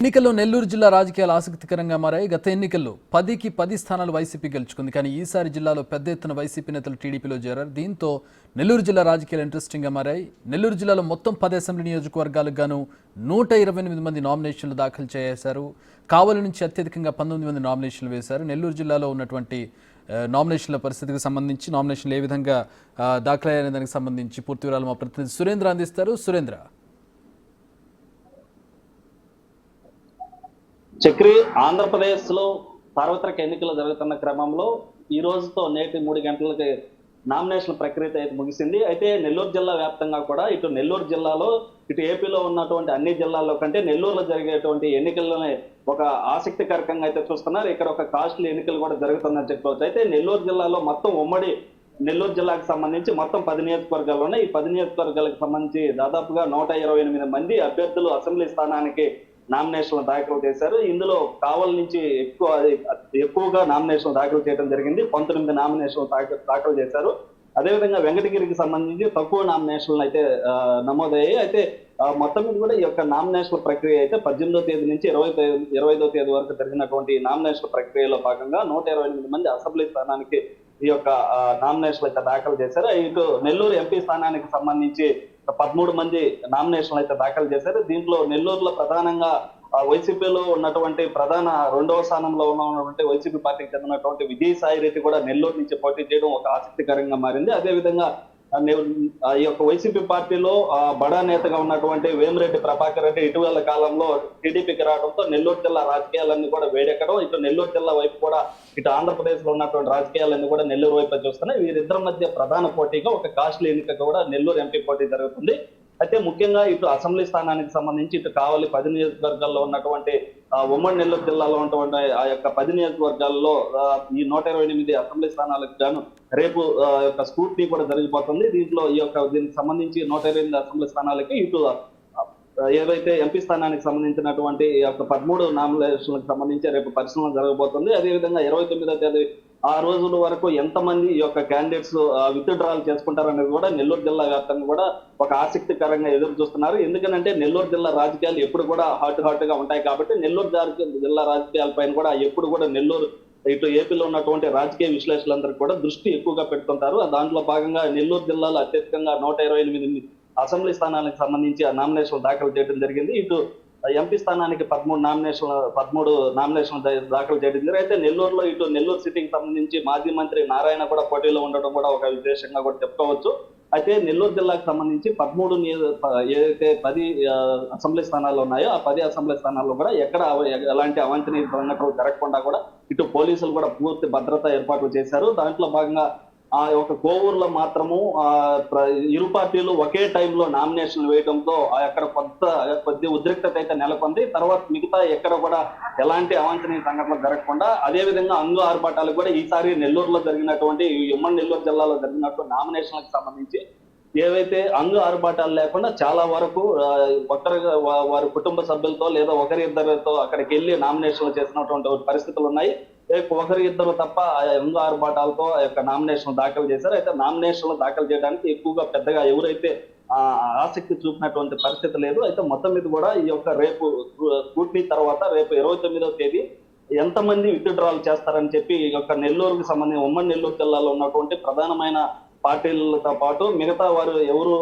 ఎన్నికల్లో నెల్లూరు జిల్లా రాజకీయాలు ఆసక్తికరంగా మారాయి. గత ఎన్నికల్లో 10కి 10 స్థానాలు వైసీపీ గెలుచుకుంది. కానీ ఈసారి జిల్లాలో పెద్ద ఎత్తున వైసీపీ నేతలు టీడీపీలో చేరారు. దీంతో నెల్లూరు జిల్లా రాజకీయాలు ఇంట్రెస్టింగ్గా మారాయి. నెల్లూరు జిల్లాలో మొత్తం 10 అసెంబ్లీ నియోజకవర్గాలకు గాను 128 మంది నామినేషన్లు దాఖలు చేశారు. కావలి నుంచి అత్యధికంగా 19 మంది నామినేషన్లు వేశారు. నెల్లూరు జిల్లాలో ఉన్నటువంటి నామినేషన్ల పరిస్థితికి సంబంధించి, నామినేషన్లు ఏ విధంగా దాఖలయ్యాయనే దానికి సంబంధించి పూర్తి వివరాలు మా ప్రతినిధి సురేంద్ర అందిస్తారు. సురేంద్ర, చక్రి, ఆంధ్రప్రదేశ్లో సార్వత్రిక ఎన్నికలు జరుగుతున్న క్రమంలో ఈ రోజుతో నేటి 3 గంటలకి నామినేషన్ ప్రక్రియ అయితే ముగిసింది. అయితే నెల్లూరు జిల్లా వ్యాప్తంగా కూడా ఇటు నెల్లూరు జిల్లాలో ఇటు ఏపీలో ఉన్నటువంటి అన్ని జిల్లాల్లో కంటే నెల్లూరులో జరిగేటువంటి ఎన్నికల్లోనే ఒక ఆసక్తికరంగా అయితే చూస్తున్నారు. ఇక్కడ ఒక కాస్ట్లీ ఎన్నికలు కూడా జరుగుతుందని చెప్పుకోవచ్చు. అయితే నెల్లూరు జిల్లాలో మొత్తం ఉమ్మడి నెల్లూరు జిల్లాకు సంబంధించి మొత్తం 10 నియోజకవర్గాలు ఉన్నాయి. ఈ 10 నియోజకవర్గాలకు సంబంధించి దాదాపుగా 128 మంది అభ్యర్థులు అసెంబ్లీ స్థానానికి నామినేషన్లు దాఖలు చేశారు. ఇందులో కావలి నుంచి ఎక్కువగా నామినేషన్లు దాఖలు చేయడం జరిగింది. 19 నామినేషన్లు దాఖలు చేశారు. అదేవిధంగా వెంకటగిరికి సంబంధించి తక్కువ నామినేషన్లు అయితే నమోదయ్యాయి. అయితే మొత్తం మీద కూడా ఈ యొక్క నామినేషన్ ప్రక్రియ అయితే 18వ తేదీ నుంచి 25వ తేదీ వరకు జరిగినటువంటి నామినేషన్ ప్రక్రియలో భాగంగా 128 మంది అసెంబ్లీ స్థానానికి ఈ యొక్క నామినేషన్లు అయితే దాఖలు చేశారు. ఇటు నెల్లూరు ఎంపీ స్థానానికి సంబంధించి 13 మంది నామినేషన్లు అయితే దాఖలు చేశారు. దీంట్లో నెల్లూరులో ప్రధానంగా వైసీపీలో ఉన్నటువంటి ప్రధాన 2వ స్థానంలో ఉన్నటువంటి వైసీపీ పార్టీకి చెందినటువంటి విజయసాయి రెడ్డి కూడా నెల్లూరు నుంచి పోటీ చేయడం ఒక ఆసక్తికరంగా మారింది. అదేవిధంగా ఈ యొక్క వైసీపీ పార్టీలో బడా నేతగా ఉన్నటువంటి వేమిరెడ్డి ప్రభాకర్ రెడ్డి ఇటీవల కాలంలో టీడీపీకి రావడంతో నెల్లూరు జిల్లా రాజకీయాలన్నీ కూడా వేడెక్కడం, ఇటు నెల్లూరు జిల్లా వైపు కూడా ఇటు ఆంధ్రప్రదేశ్ లో ఉన్నటువంటి రాజకీయాలన్నీ కూడా నెల్లూరు వైపు చూస్తున్నాయి. వీరిద్దరి మధ్య ప్రధాన పోటీగా ఒక కాస్ట్లీ ఎన్నిక కూడా నెల్లూరు ఎంపీ పోటీ జరుగుతుంది. అయితే ముఖ్యంగా ఇటు అసెంబ్లీ స్థానానికి సంబంధించి ఇటు కావలి 10 నియోజకవర్గాల్లో ఉన్నటువంటి ఉమ్మడి నెల్లూరు జిల్లాలో ఉన్నటువంటి ఆ యొక్క 10 నియోజకవర్గాల్లో ఈ 128 అసెంబ్లీ స్థానాలకు గాను రేపు యొక్క స్క్రూటినీ కూడా జరిగిపోతుంది. దీంట్లో దీనికి సంబంధించి 128 అసెంబ్లీ స్థానాలకి ఇటు ఏదైతే ఎంపీ స్థానానికి సంబంధించినటువంటి ఈ యొక్క 13 నామినేషన్లకు సంబంధించి రేపు పరిశీలన జరగబోతుంది. అదేవిధంగా 29వ తేదీ ఆ రోజుల వరకు ఎంతమంది ఈ యొక్క క్యాండిడేట్స్ విత్డ్రాల్ చేసుకుంటారనేది కూడా నెల్లూరు జిల్లా వ్యాప్తంగా కూడా ఒక ఆసక్తికరంగా ఎదురు చూస్తున్నారు. ఎందుకంటే నెల్లూరు జిల్లా రాజకీయాలు ఎప్పుడు కూడా హాట్ గా ఉంటాయి కాబట్టి నెల్లూరు జిల్లా రాజకీయాలపైన కూడా ఎప్పుడు కూడా నెల్లూరు ఇటు ఏపీలో ఉన్నటువంటి రాజకీయ విశ్లేషకులందరూ కూడా దృష్టి ఎక్కువగా పెడుతుంటారు. దాంట్లో భాగంగా నెల్లూరు జిల్లాలో అత్యధికంగా 128 అసెంబ్లీ స్థానాలకు సంబంధించి ఆ నామినేషన్లు దాఖలు చేయడం జరిగింది. ఇటు ఎంపీ స్థానానికి 13 నామినేషన్లు దాఖలు చేయడం జరిగింది. అయితే నెల్లూరులో ఇటు నెల్లూరు సిటీకి సంబంధించి మాజీ మంత్రి నారాయణ కూడా పోటీలో ఉండడం కూడా ఒక విశేషంగా కూడా చెప్పుకోవచ్చు. అయితే నెల్లూరు జిల్లాకు సంబంధించి 13 ఏదైతే 10 అసెంబ్లీ స్థానాలు ఉన్నాయో ఆ 10 అసెంబ్లీ స్థానాల్లో కూడా ఎక్కడ ఎలాంటి అవాంఛనీయ సంఘటనలు జరగకుండా కూడా ఇటు పోలీసులు కూడా పూర్తి భద్రతా ఏర్పాట్లు చేశారు. దాంట్లో భాగంగా ఆ యొక్క కోవూరులో మాత్రము ఇరు పార్టీలు ఒకే టైంలో నామినేషన్లు వేయడంతో అక్కడ కొద్ది ఉద్రిక్తత అయితే నెలకొంది. తర్వాత మిగతా ఎక్కడ కూడా ఎలాంటి అవాంఛనీయ సంఘటనలు జరగకుండా అదేవిధంగా అంగు ఆర్భాటాలు కూడా ఈసారి నెల్లూరులో జరిగినటువంటి ఉమ్మడి నెల్లూరు జిల్లాలో జరిగినటువంటి నామినేషన్లకు సంబంధించి ఏవైతే అంగు ఆర్భాటాలు లేకుండా చాలా వరకు ఒక్కరిగా వారి కుటుంబ సభ్యులతో లేదా ఒకరిద్దరితో అక్కడికి వెళ్ళి నామినేషన్లు చేసినటువంటి పరిస్థితులు ఉన్నాయి. ఒకరిద్దరు తప్ప అంగు ఆర్భాటాలతో ఆ యొక్క నామినేషన్ దాఖలు చేశారు. అయితే నామినేషన్లు దాఖలు చేయడానికి ఎక్కువగా పెద్దగా ఎవరైతే ఆసక్తి చూపినటువంటి పరిస్థితి లేదు. అయితే మొత్తం మీద కూడా ఈ యొక్క రేపు స్క్రూటినీ తర్వాత రేపు 29వ తేదీ ఎంతమంది విత్డ్రాల్ చేస్తారని చెప్పి ఈ యొక్క నెల్లూరుకి సంబంధించి ఉమ్మడి నెల్లూరు జిల్లాలో ఉన్నటువంటి ప్రధానమైన పార్టీలతో పాటు మిగతా వారు ఎవరు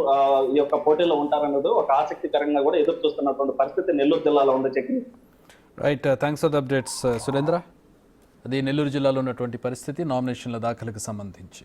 ఈ యొక్క పోటీలో ఉంటారన్నది ఒక ఆసక్తికరంగా కూడా ఎదురు చూస్తున్నటువంటి పరిస్థితి నెల్లూరు జిల్లాలో ఉంది. Chakri, right, thanks for the updates Surendra. అది నెల్లూరు జిల్లాలో ఉన్నటువంటి పరిస్థితి నామినేషన్ల దాఖలకు సంబంధించి.